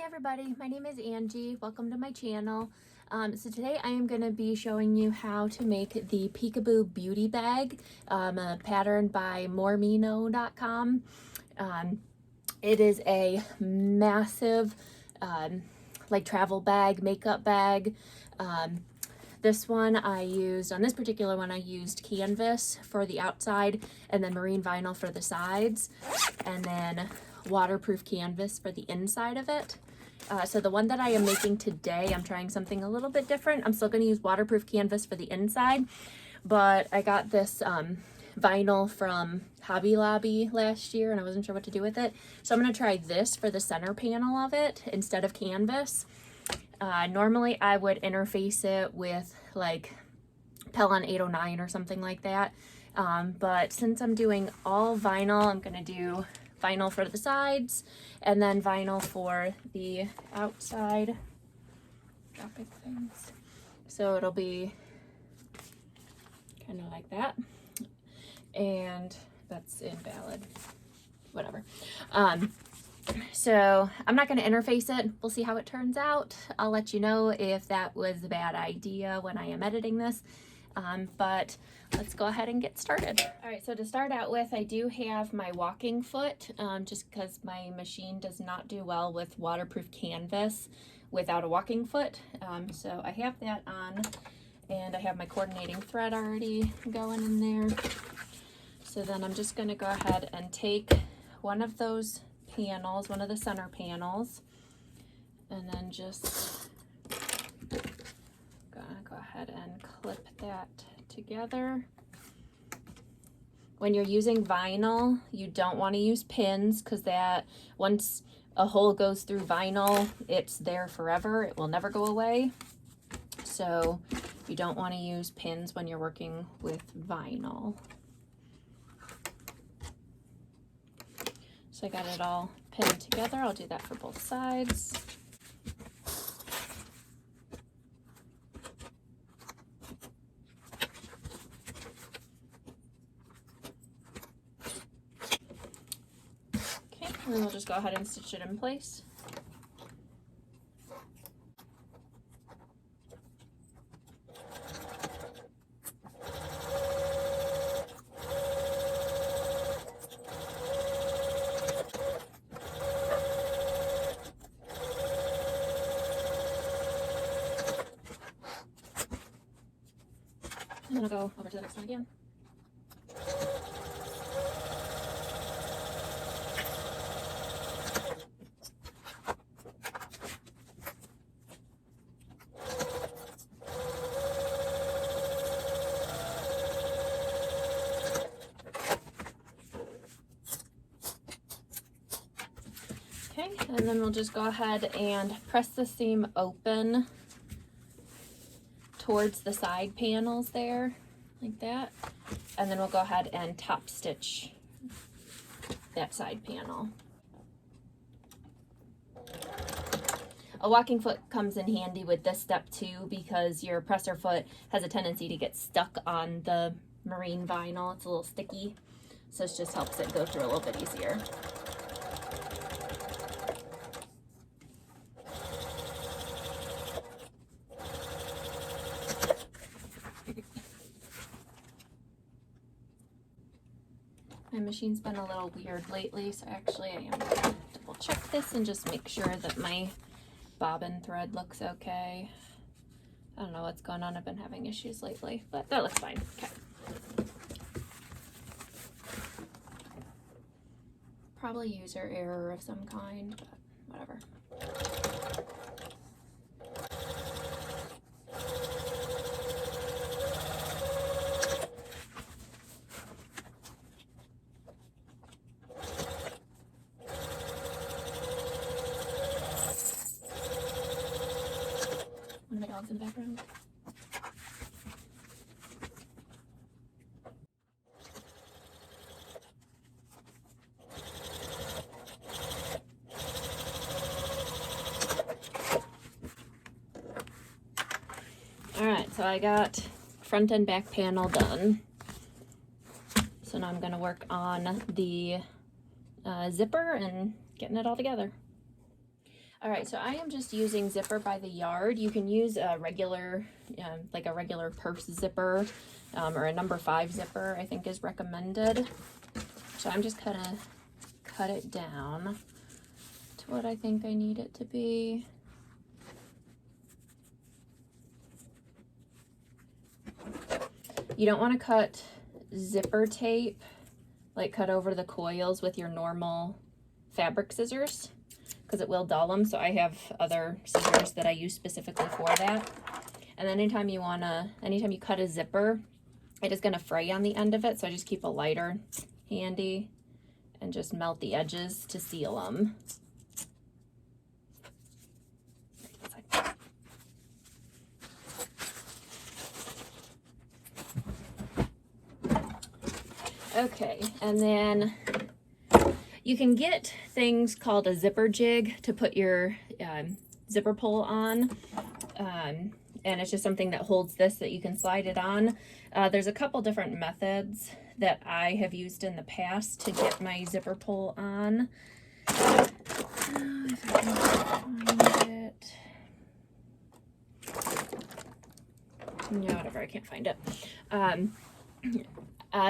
everybody, my name is Angie. Welcome to my channel. So today I am going to be showing you how to make the Peekaboo Beauty Bag, a pattern by moremino.com. It is a massive like travel bag, makeup bag. This one on this particular one I used canvas for the outside and then marine vinyl for the sides, and then waterproof canvas for the inside of it. So the one that I am making today, I'm trying something a little bit different. I'm still going to use waterproof canvas for the inside, but I got this vinyl from Hobby Lobby last year and I wasn't sure what to do with it. So I'm going to try this for the center panel of it instead of canvas. Normally I would interface it with like Pellon 809 or something like that. But since I'm doing all vinyl, I'm going to do vinyl for the sides and then vinyl for the outside. Dropping things. So it'll be kind of like that. And that's invalid. Whatever. So I'm not going to interface it. We'll see how it turns out. I'll let you know if that was a bad idea when I am editing this. But let's go ahead and get started. All right, so to start out with, I do have my walking foot, just because my machine does not do well with waterproof canvas without a walking foot. So I have that on, and I have my coordinating thread already going in there. So then I'm just going to go ahead and take one of those panels, one of the center panels, and then just gonna go ahead and clip that together. When you're using vinyl, you don't want to use pins, because that once a hole goes through vinyl, it's there forever. It will never go away. So you don't want to use pins when you're working with vinyl. So I got it all pinned together. I'll do that for both sides. Okay, and then we'll just go ahead and stitch it in place. And then I'll go over to the next one again. Okay, and then we'll just go ahead and press the seam open towards the side panels there, like that. And then we'll go ahead and top stitch that side panel. A walking foot comes in handy with this step too, because your presser foot has a tendency to get stuck on the marine vinyl. It's a little sticky, so it just helps it go through a little bit easier. My machine's been a little weird lately, so actually I am going to double check this and just make sure that my bobbin thread looks okay. I don't know what's going on. I've been having issues lately, but that looks fine. Okay. Probably user error of some kind, but whatever. One of my dogs in the background. All right, so I got front and back panel done. So now I'm going to work on the zipper and getting it all together. All right, so I am just using zipper by the yard. You can use a regular, like a regular purse zipper, or a number 5 zipper, I think is recommended. So I'm just gonna cut it down to what I think I need it to be. You don't want to cut zipper tape, like cut over the coils with your normal fabric scissors, because it will dull them. So I have other scissors that I use specifically for that. And then anytime you cut a zipper, it is going to fray on the end of it. So I just keep a lighter handy and just melt the edges to seal them. Okay, and then you can get things called a zipper jig to put your zipper pull on, and it's just something that holds this that you can slide it on. There's a couple different methods that I have used in the past to get my zipper pull on. If I can find it. No, whatever, I can't find it.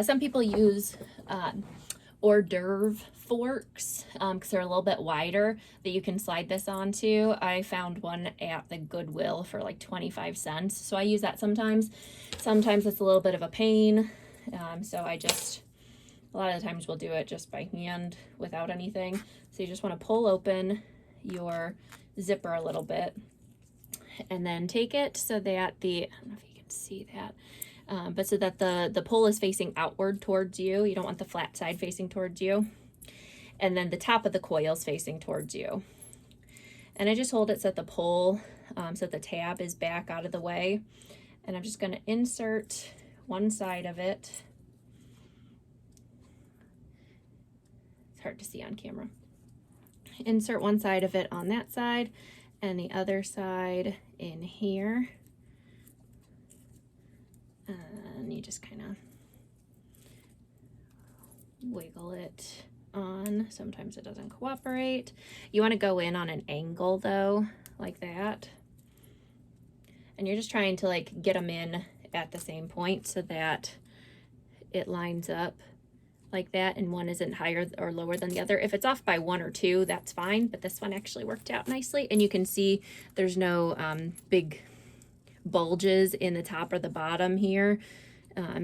Some people use hors d'oeuvre forks because they're a little bit wider that you can slide this onto. I found one at the Goodwill for like 25 cents. So I use that sometimes. Sometimes it's a little bit of a pain. So a lot of the times we'll do it just by hand without anything. So you just want to pull open your zipper a little bit and then take it so that I don't know if you can see that. But so that the pull is facing outward towards you. You don't want the flat side facing towards you. And then the top of the coil is facing towards you. And I just hold it so that the pull, so that the tab is back out of the way. And I'm just going to insert one side of it. It's hard to see on camera. Insert one side of it on that side and the other side in here. And you just kind of wiggle it on. Sometimes it doesn't cooperate. You want to go in on an angle though, like that. And you're just trying to like get them in at the same point so that it lines up like that and one isn't higher or lower than the other. If it's off by 1 or 2, that's fine, but this one actually worked out nicely. And you can see there's no big bulges in the top or the bottom here.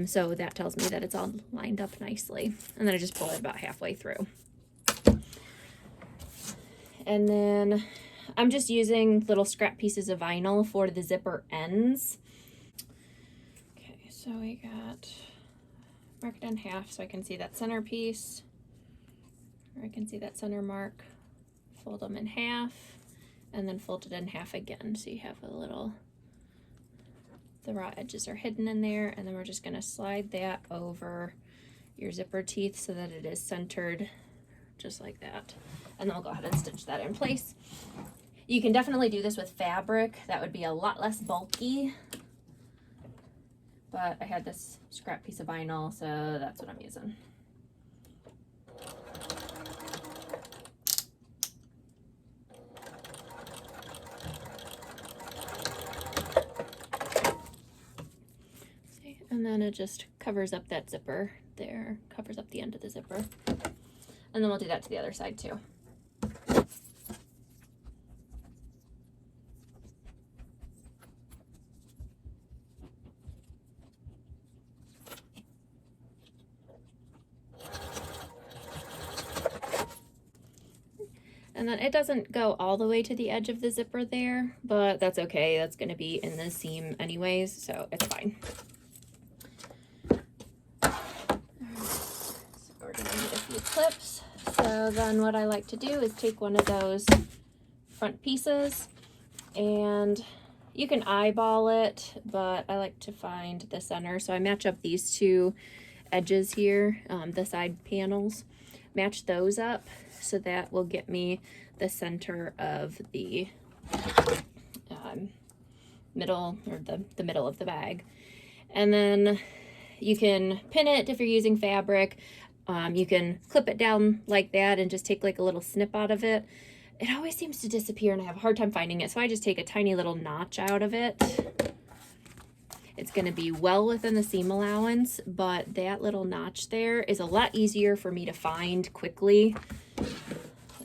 So that tells me that it's all lined up nicely. And then I just pull it about halfway through. And then I'm just using little scrap pieces of vinyl for the zipper ends. Okay, so we got mark it in half so I can see that center piece, or I can see that center mark. Fold them in half and then fold it in half again so you have a little, the raw edges are hidden in there. And then we're just going to slide that over your zipper teeth so that it is centered just like that. And then we'll go ahead and stitch that in place. You can definitely do this with fabric. That would be a lot less bulky. But I had this scrap piece of vinyl, so that's what I'm using. And then it just covers up that zipper there, covers up the end of the zipper. And then we'll do that to the other side too. And then it doesn't go all the way to the edge of the zipper there, but that's okay. That's going to be in the seam anyways, so it's fine. So we're going to need a few clips. So then what I like to do is take one of those front pieces, and you can eyeball it, but I like to find the center. So I match up these two edges here, the side panels, match those up. So that will get me the center of the middle, or the middle of the bag. And then you can pin it if you're using fabric. You can clip it down like that and just take like a little snip out of it. it always seems to disappear and I have a hard time finding it. So I just take a tiny little notch out of it. It's going to be well within the seam allowance, but that little notch there is a lot easier for me to find quickly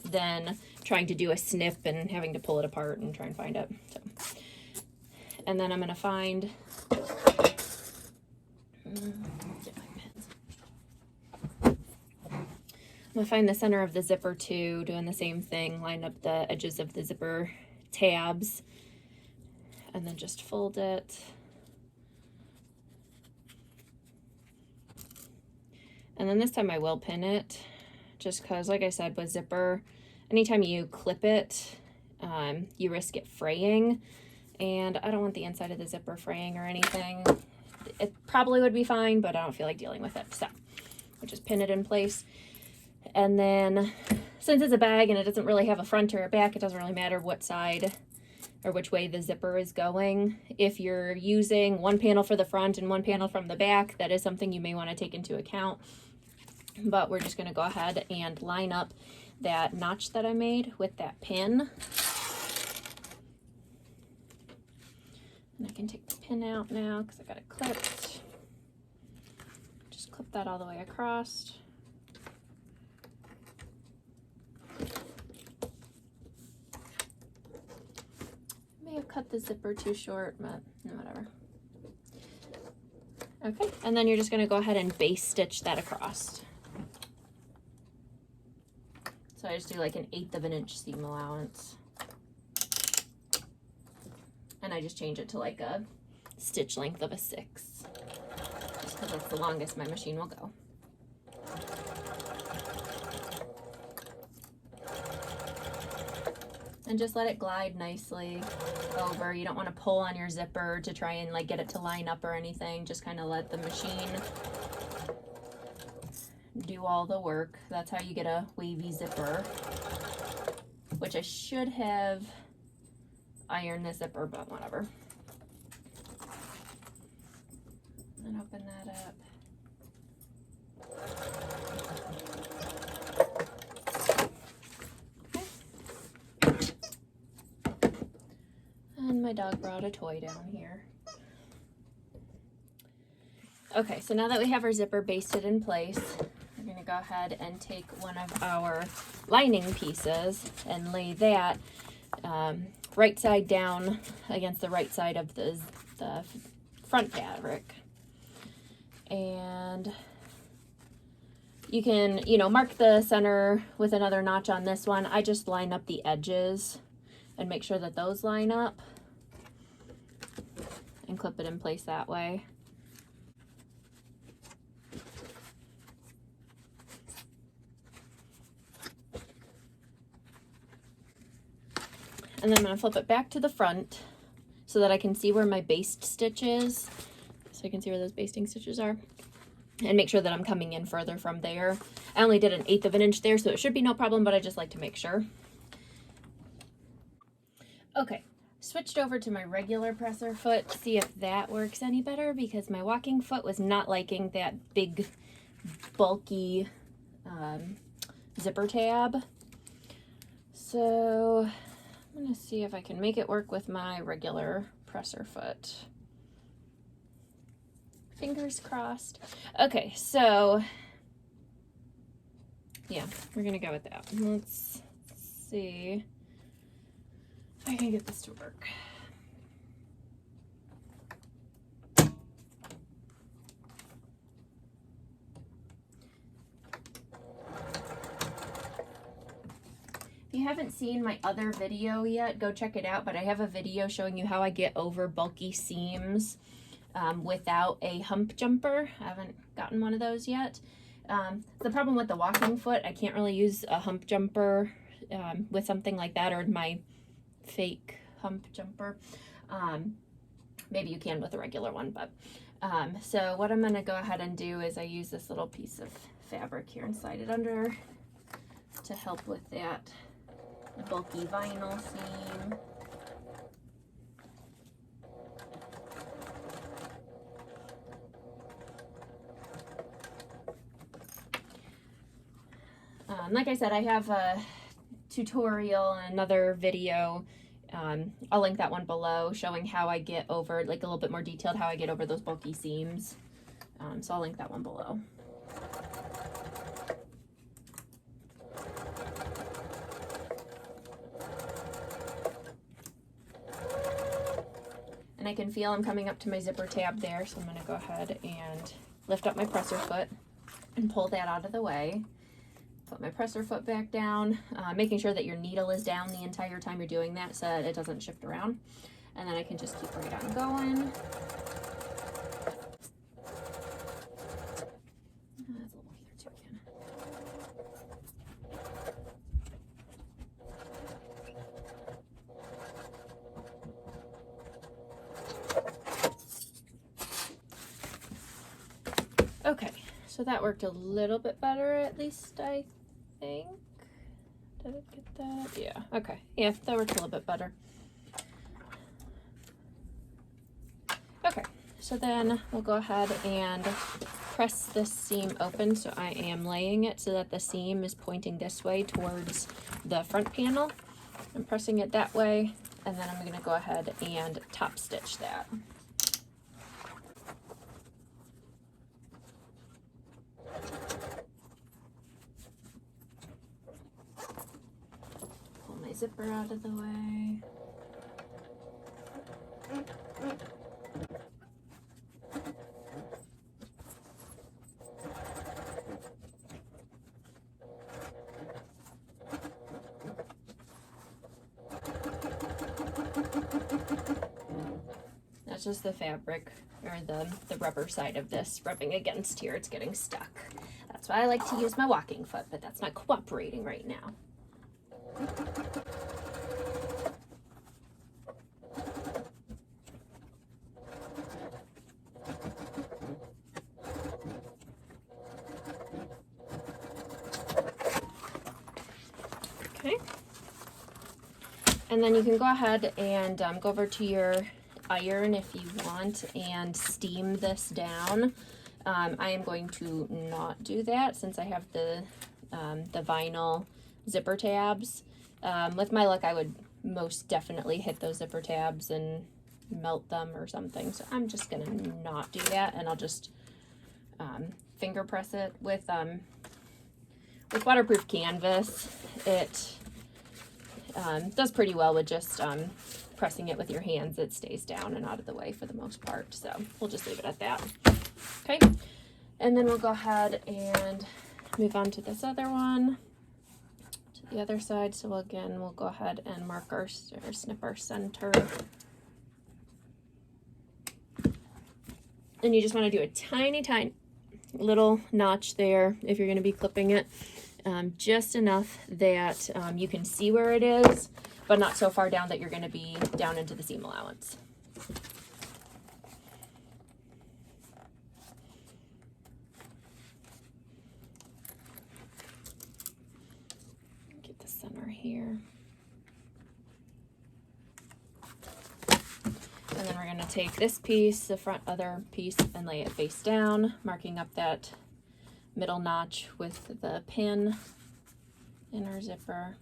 than trying to do a snip and having to pull it apart and try and find it. So, and then I'm going to find the center of the zipper too, doing the same thing, line up the edges of the zipper tabs, and then just fold it. And then this time I will pin it, just because, like I said, with zipper, anytime you clip it, you risk it fraying, and I don't want the inside of the zipper fraying or anything. It probably would be fine, but I don't feel like dealing with it, so I just pin it in place. And then, since it's a bag and it doesn't really have a front or a back, it doesn't really matter what side or which way the zipper is going. If you're using one panel for the front and one panel from the back, that is something you may want to take into account. But we're just going to go ahead and line up that notch that I made with that pin. And I can take the pin out now because I got it clipped. Just clip that all the way across. May have cut the zipper too short, but whatever. Okay, and then you're just going to go ahead and base stitch that across. So I just do like an 1/8 of an inch seam allowance. And I just change it to like a stitch length of a 6. Just because that's the longest my machine will go. And just let it glide nicely over. You don't want to pull on your zipper to try and like get it to line up or anything. Just kind of let the machine do all the work. That's how you get a wavy zipper, which I should have ironed the zipper, but whatever. And open that up. And my dog brought a toy down here. Okay, so now that we have our zipper basted in place, we're going to go ahead and take one of our lining pieces and lay that right side down against the right side of the front fabric. And you can, mark the center with another notch on this one. I just line up the edges and make sure that those line up and clip it in place that way. And then I'm going to flip it back to the front so that I can see where my baste stitch is. So you can see where those basting stitches are. And make sure that I'm coming in further from there. I only did an 1/8 of an inch there, so it should be no problem, but I just like to make sure. Okay, switched over to my regular presser foot to see if that works any better, because my walking foot was not liking that big, bulky zipper tab. So I'm going to see if I can make it work with my regular presser foot. Fingers crossed. Okay, so yeah, we're going to go with that. Let's see if I can get this to work. If you haven't seen my other video yet, go check it out, but I have a video showing you how I get over bulky seams without a hump jumper. I haven't gotten one of those yet. The problem with the walking foot, I can't really use a hump jumper with something like that, or my fake hump jumper. Maybe you can with a regular one, but so what I'm going to go ahead and do is I use this little piece of fabric here and slide it under to help with that bulky vinyl seam. Like I said, I have tutorial and another video. I'll link that one below, showing how I get over, like a little bit more detailed, how I get over those bulky seams. So I'll link that one below. And I can feel I'm coming up to my zipper tab there, so I'm going to go ahead and lift up my presser foot and pull that out of the way. Put my presser foot back down, making sure that your needle is down the entire time you're doing that so that it doesn't shift around. And then I can just keep right on going. That's a little here too again. Okay, so that worked a little bit better, at least I think. Did I get that? Yeah, okay. Yeah, that worked a little bit better. Okay, so then we'll go ahead and press this seam open. So I am laying it so that the seam is pointing this way towards the front panel. I'm pressing it that way, and then I'm going to go ahead and top stitch that. Pull my zipper out of the way. That's just the fabric, or the rubber side of this rubbing against here. It's getting stuck. That's why I like to use my walking foot, but that's not cooperating right now. Okay. And then you can go ahead and go over to your iron if you want and steam this down. I am going to not do that since I have the vinyl zipper tabs. With my luck, I would most definitely hit those zipper tabs and melt them or something. So I'm just gonna not do that, and I'll just finger press it with waterproof canvas. It does pretty well with just pressing it with your hands. It stays down and out of the way for the most part, so we'll just leave it at that. Okay, and then we'll go ahead and move on to this other one, to the other side. So we'll go ahead and mark our, or snip our center, and you just want to do a tiny little notch there if you're going to be clipping it, just enough that you can see where it is, but not so far down that you're going to be down into the seam allowance. Get the center here. And then we're going to take this piece, the front other piece, and lay it face down, marking up that middle notch with the pin in our zipper.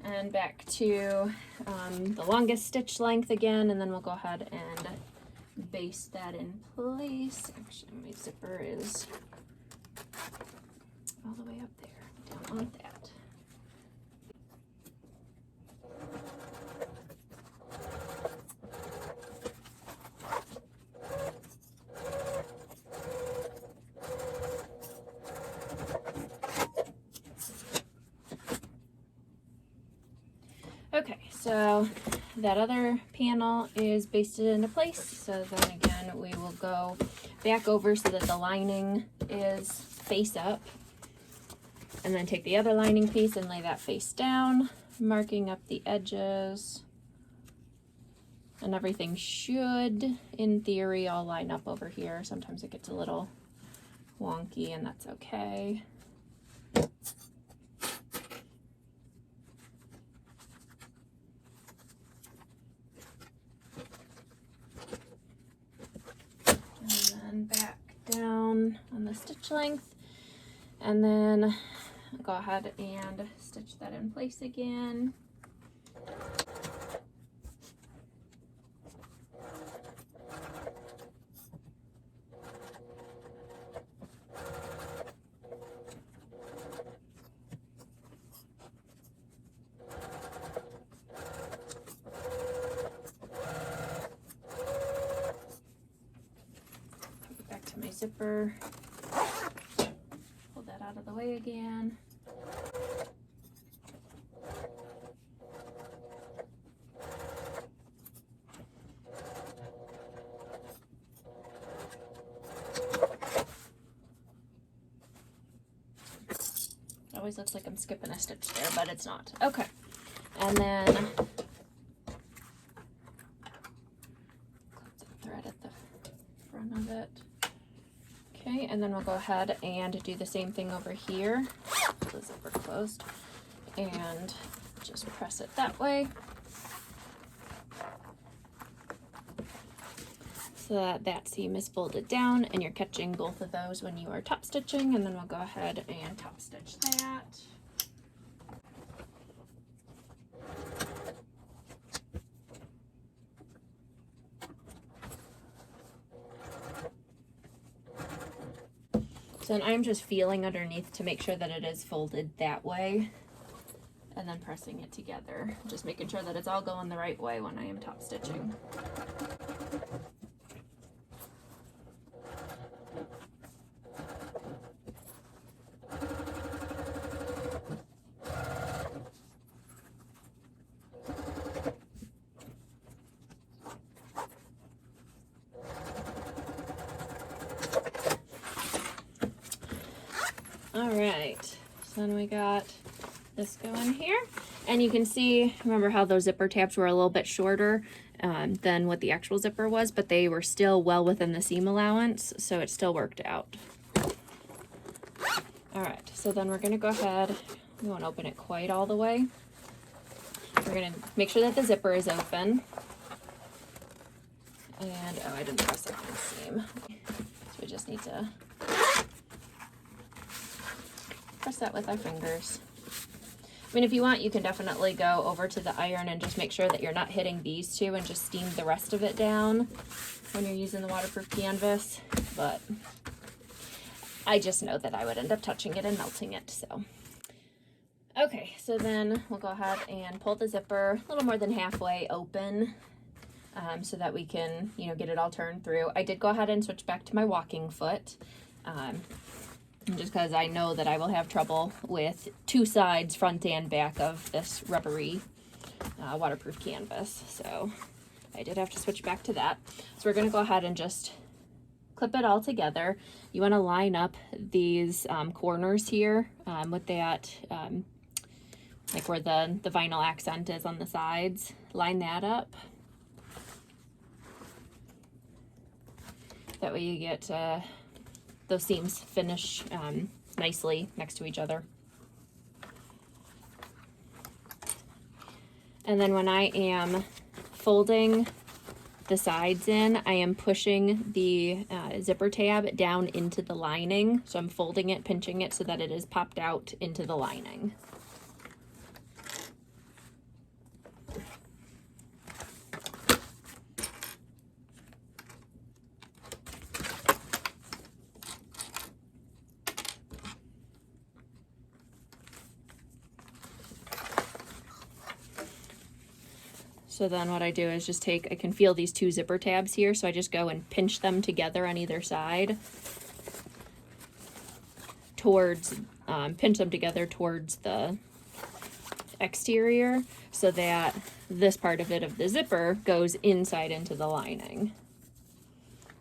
And back to the longest stitch length again, and then we'll go ahead and baste that in place. Actually, my zipper is all the way up there. Don't want that. Okay, so that other panel is basted into place. So then again, we will go back over so that the lining is face up, and then take the other lining piece and lay that face down, marking up the edges, and everything should, in theory, all line up over here. Sometimes it gets a little wonky, and that's okay. the stitch length, and then go ahead and stitch that in place again. Back to my zipper. Pull that out of the way again. Always looks like I'm skipping a stitch there, but it's not. Okay, and then clip the thread at the front of it. Okay, and then we'll go ahead and do the same thing over here. The zipper closed, and just press it that way so that that seam is folded down, and you're catching both of those when you are top stitching. And then we'll go ahead and top stitch that. So then I'm just feeling underneath to make sure that it is folded that way, and then pressing it together, just making sure that it's all going the right way when I am top stitching. All right, so then we got this going here, and you can see, remember how those zipper tabs were a little bit shorter than what the actual zipper was, but they were still well within the seam allowance, so it still worked out. All right, so then we're gonna go ahead, we won't open it quite all the way. We're gonna make sure that the zipper is open. And, oh, I didn't press that one seam. So we just need to press that with our fingers. I mean, if you want, you can definitely go over to the iron and just make sure that you're not hitting these two and just steam the rest of it down when you're using the waterproof canvas, but I just know that I would end up touching it and melting it, so. Okay, so then we'll go ahead and pull the zipper a little more than halfway open so that we can, you know, get it all turned through. I did go ahead and switch back to my walking foot. Just because I know that I will have trouble with two sides, front and back, of this rubbery waterproof canvas. So I did have to switch back to that. So we're going to go ahead and just clip it all together. You want to line up these corners here with that, like where the vinyl accent is on the sides. Line that up. That way you get those seams finish nicely next to each other. And then when I am folding the sides in, I am pushing the zipper tab down into the lining. So I'm folding it, pinching it so that it is popped out into the lining. So then what I do is just take, I can feel these two zipper tabs here, so I just go and pinch them together on either side towards, pinch them together towards the exterior so that this part of it, of the zipper, goes inside into the lining.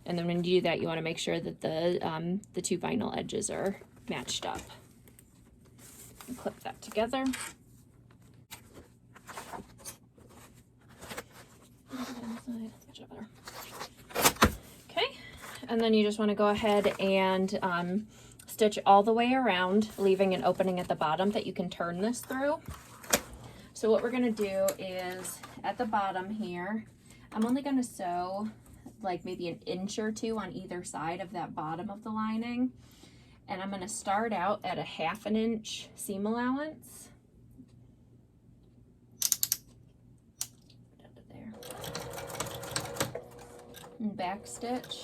And then when you do that, you want to make sure that the two vinyl edges are matched up. And clip that together. Okay, and then you just want to go ahead and stitch all the way around, leaving an opening at the bottom that you can turn this through. So what we're going to do is at the bottom here, I'm only going to sew like maybe an inch or two on either side of that bottom of the lining. And I'm going to start out at a 1/2 inch seam allowance. Down to there. And back stitch.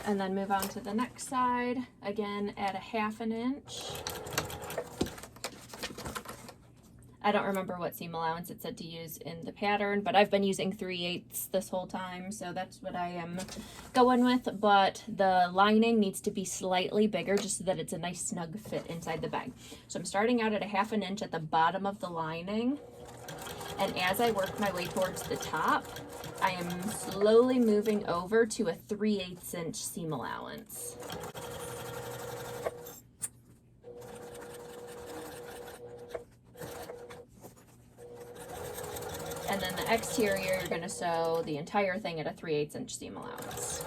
And then move on to the next side, again at a 1/2 inch. I don't remember what seam allowance it said to use in the pattern, but I've been using 3/8 this whole time, so that's what I am going with. But the lining needs to be slightly bigger just so that it's a nice snug fit inside the bag. So I'm starting out at a 1/2 inch at the bottom of the lining, and as I work my way towards the top, I am slowly moving over to a 3/8 inch seam allowance. And then the exterior, you're going to sew the entire thing at a 3/8 inch seam allowance.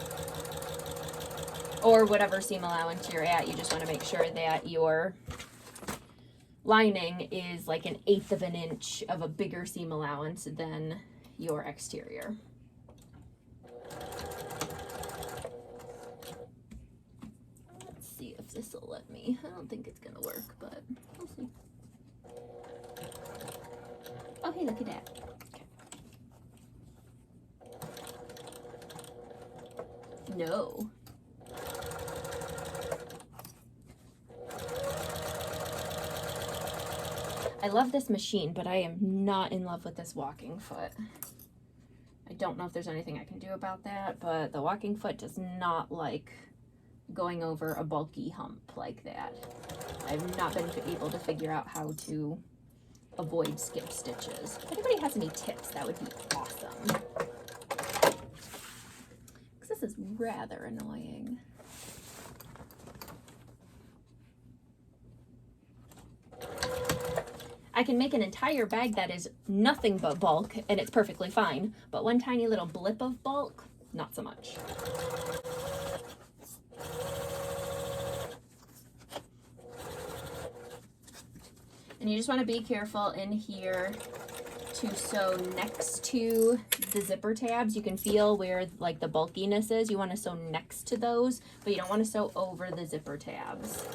Or whatever seam allowance you're at, you just want to make sure that your lining is like 1/8 of an inch of a bigger seam allowance than your exterior. Let's see if this will let me. I don't think it's going to work, but we'll see. Oh, hey, look at that. No. I love this machine, but I am not in love with this walking foot. I don't know if there's anything I can do about that, but the walking foot does not like going over a bulky hump like that. I've not been able to figure out how to avoid skip stitches. If anybody has any tips, that would be awesome. Because this is rather annoying. I can make an entire bag that is nothing but bulk, and it's perfectly fine, but one tiny little blip of bulk, not so much. And you just want to be careful in here to sew next to the zipper tabs. You can feel where like the bulkiness is. You want to sew next to those, but you don't want to sew over the zipper tabs.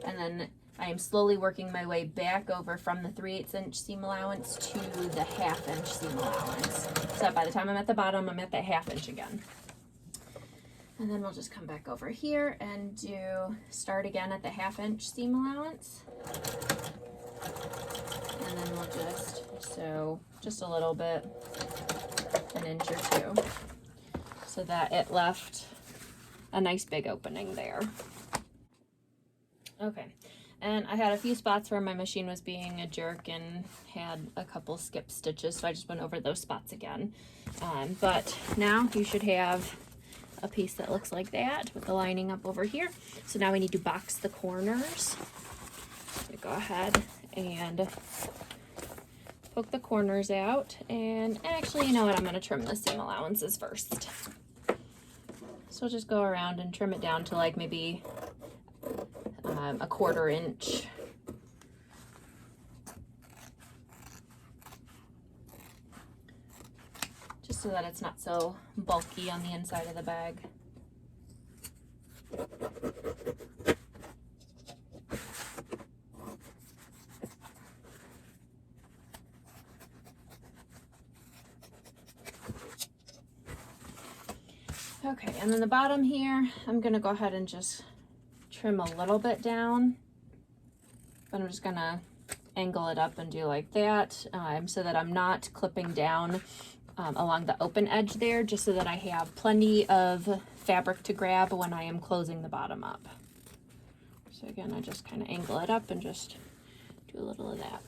And then I am slowly working my way back over from the 3/8 inch seam allowance to the 1/2 inch seam allowance. So by the time I'm at the bottom, I'm at that 1/2 inch again. And then we'll just come back over here and start again at the 1/2 inch seam allowance. And then we'll just sew just a little bit, an inch or two, so that it left a nice big opening there. Okay, and I had a few spots where my machine was being a jerk and had a couple skip stitches, so I just went over those spots again. But now you should have a piece that looks like that with the lining up over here. So now we need to box the corners. So go ahead and poke the corners out, and actually, you know what, I'm going to trim the seam allowances first. So we'll just go around and trim it down to like maybe a 1/4 inch. Just so that it's not so bulky on the inside of the bag. Okay, and then the bottom here, I'm gonna go ahead and just trim a little bit down, but I'm just gonna angle it up and do like that, so that I'm not clipping down along the open edge there, just so that I have plenty of fabric to grab when I am closing the bottom up. So again, I just kind of angle it up and just do a little of that.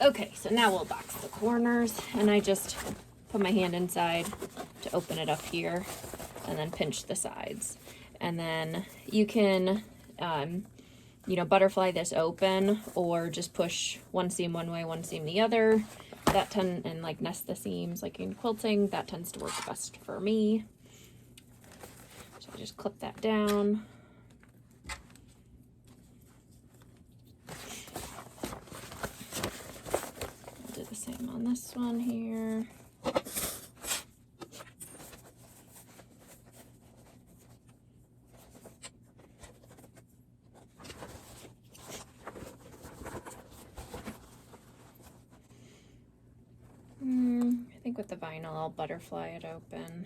Okay, so now we'll box the corners, and I just put my hand inside to open it up here and then pinch the sides. And then you can, you know, butterfly this open or just push one seam one way, one seam the other. that tend, and like nest the seams like in quilting, that tends to work best for me. So I just clip that down. I'll do the same on this one here. I think with the vinyl, I'll butterfly it open.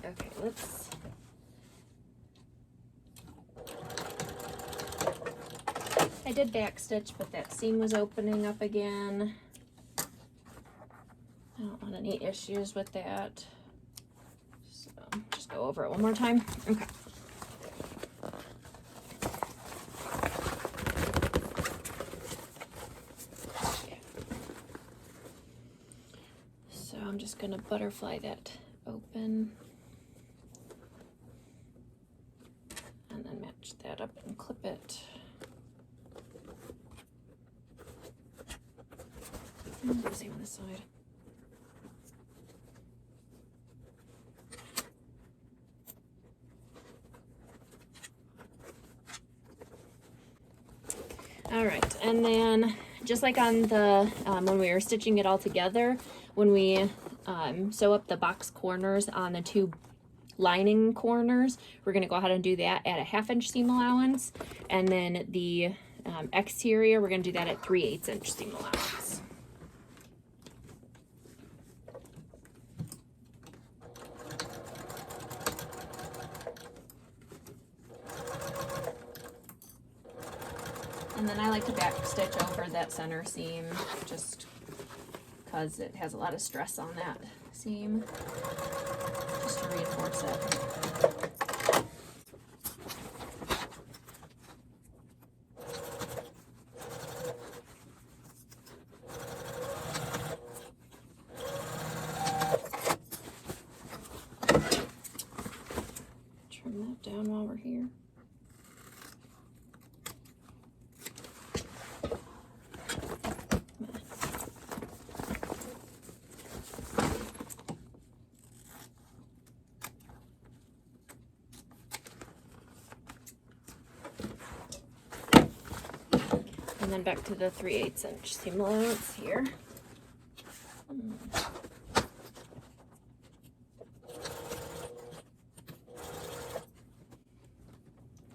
Okay, let's... I did back stitch, but that seam was opening up again. I don't want any issues with that. So just go over it one more time. Okay. So I'm just going to butterfly that open. And then match that up and clip it. And do the same on this side. All right, and then just like on the, when we were stitching it all together, when we sew up the box corners on the two lining corners, we're gonna go ahead and do that at a 1/2 inch seam allowance. And then the exterior, we're gonna do that at 3/8 inch seam allowance. And then I like to back stitch over that center seam just because it has a lot of stress on that seam, just to reinforce it. Trim that down while we're here. And then back to the 3/8 inch seam allowance here.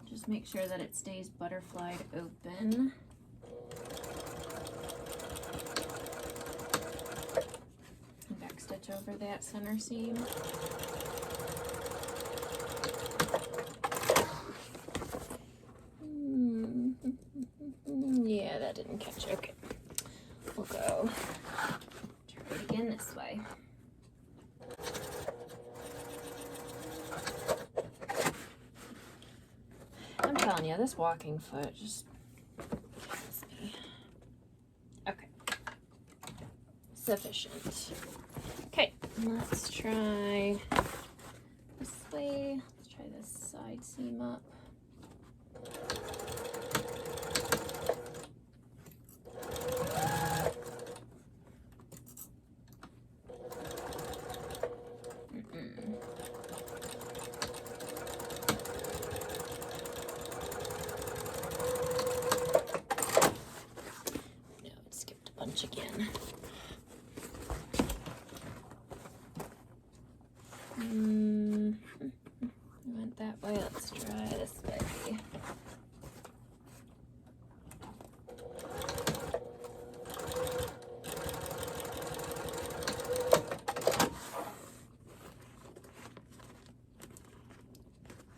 Just make sure that it stays butterflied open. And back stitch over that center seam. Yeah, that didn't catch. Okay, we'll go try it again this way. I'm telling you, this walking foot just kills me. Okay, sufficient. Okay, let's try this way. Let's try this side seam up. Again. Went that way. Let's try this way.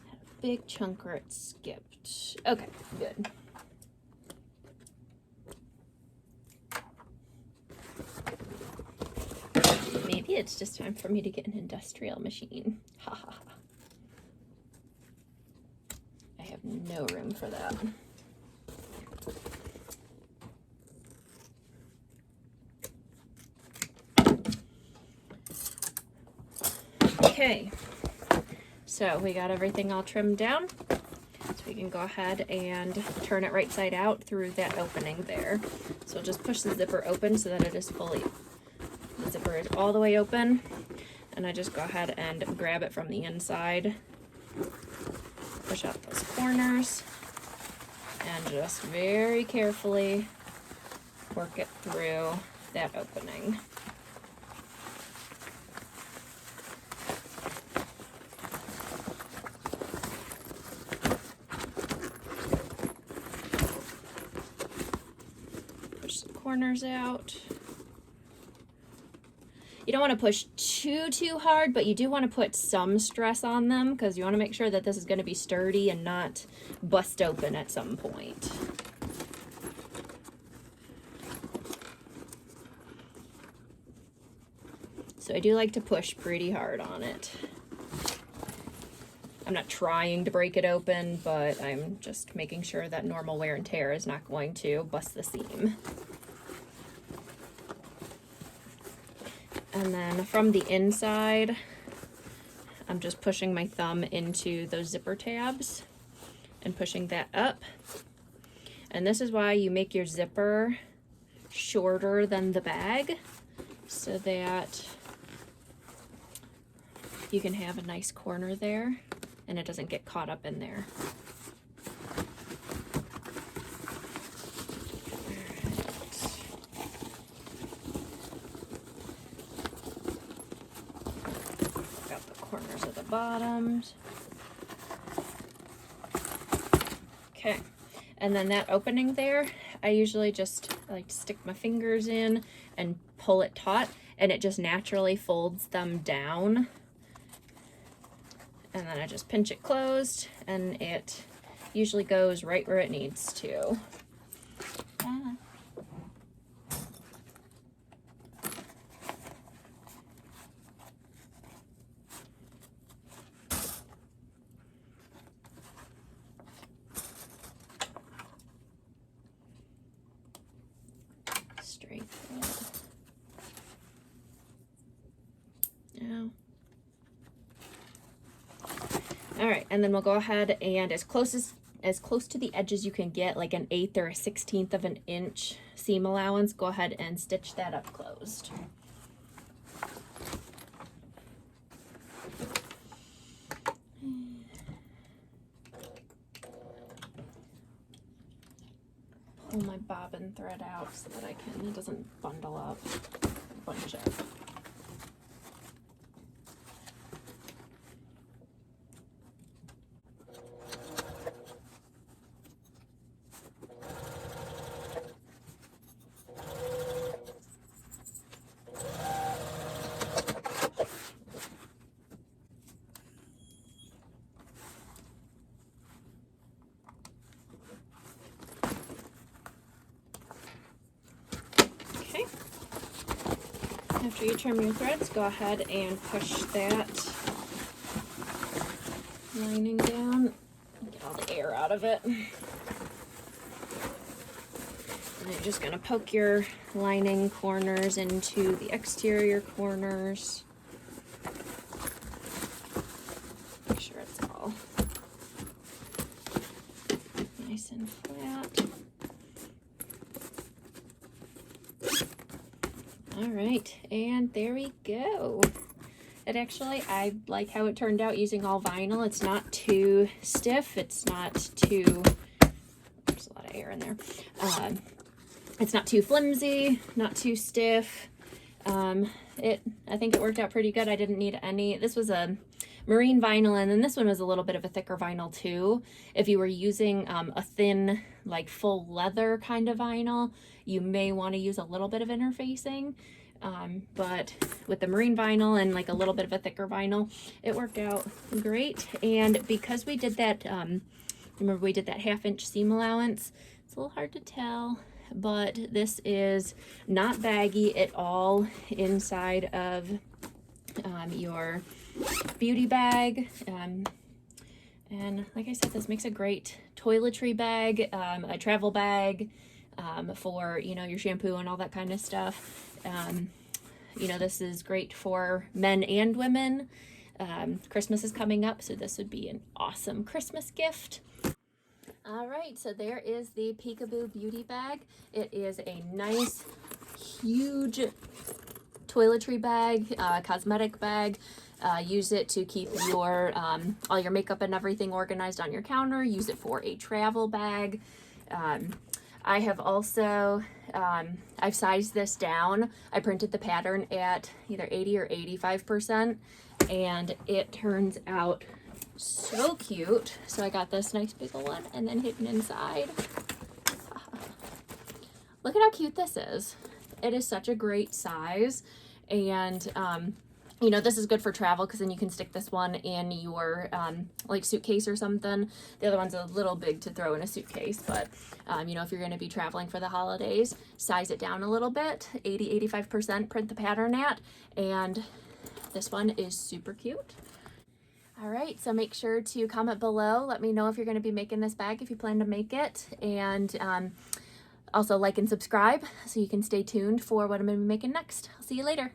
Had a big chunk where it skipped. Okay, good. Maybe it's just time for me to get an industrial machine. Ha ha ha. I have no room for that. Okay, so we got everything all trimmed down. So we can go ahead and turn it right side out through that opening there. So just push the zipper open so that it is fully, the zipper is all the way open, and I just go ahead and grab it from the inside, push out those corners, and just very carefully work it through that opening. Push the corners out. You don't want to push too hard, but you do want to put some stress on them because you want to make sure that this is going to be sturdy and not bust open at some point. So I do like to push pretty hard on it. I'm not trying to break it open, but I'm just making sure that normal wear and tear is not going to bust the seam. And then from the inside, I'm just pushing my thumb into those zipper tabs and pushing that up. And this is why you make your zipper shorter than the bag, so that you can have a nice corner there and it doesn't get caught up in there. Corners of the bottoms. Okay, and then that opening there, I usually just like to stick my fingers in and pull it taut, and it just naturally folds them down. And then I just pinch it closed, and it usually goes right where it needs to. Straight through. Now. All right, and then we'll go ahead and as close to the edge as you can get, like an 1/8 or a 1/16 of an inch seam allowance, go ahead and stitch that up closed. Pull my bobbin thread out so that it doesn't bundle up, bunch up. After you trim your threads, go ahead and push that lining down, get all the air out of it. And you're just going to poke your lining corners into the exterior corners. Make sure it's all nice and flat. All right, and there we go. It actually, I like how it turned out using all vinyl. It's not too stiff. It's not too, there's a lot of air in there. It's not too flimsy, not too stiff. I think it worked out pretty good. I didn't need any, this was a marine vinyl, and then this one was a little bit of a thicker vinyl too. If you were using a thin, like full leather kind of vinyl, you may want to use a little bit of interfacing. But with the marine vinyl and like a little bit of a thicker vinyl, it worked out great. And because we did that, remember we did that 1/2 inch seam allowance, it's a little hard to tell, but this is not baggy at all inside of your beauty bag. And like I said, this makes a great toiletry bag, a travel bag, for, you know, your shampoo and all that kind of stuff. You know, this is great for men and women. Christmas is coming up, so this would be an awesome Christmas gift. All right, so there is the Peekaboo Beauty Bag. It is a nice, huge toiletry bag, cosmetic bag. Use it to keep your all your makeup and everything organized on your counter. Use it for a travel bag. I have also, I've sized this down. I printed the pattern at either 80 or 85%, and it turns out so cute. So I got this nice big one and then hidden inside. Look at how cute this is. It is such a great size, and you know, this is good for travel because then you can stick this one in your like suitcase or something. The other one's a little big to throw in a suitcase, but you know, if you're going to be traveling for the holidays, size it down a little bit, 80-85%, print the pattern at, and this one is super cute. All right, so make sure to comment below. Let me know if you're going to be making this bag, if you plan to make it, and also like and subscribe so you can stay tuned for what I'm going to be making next. I'll see you later.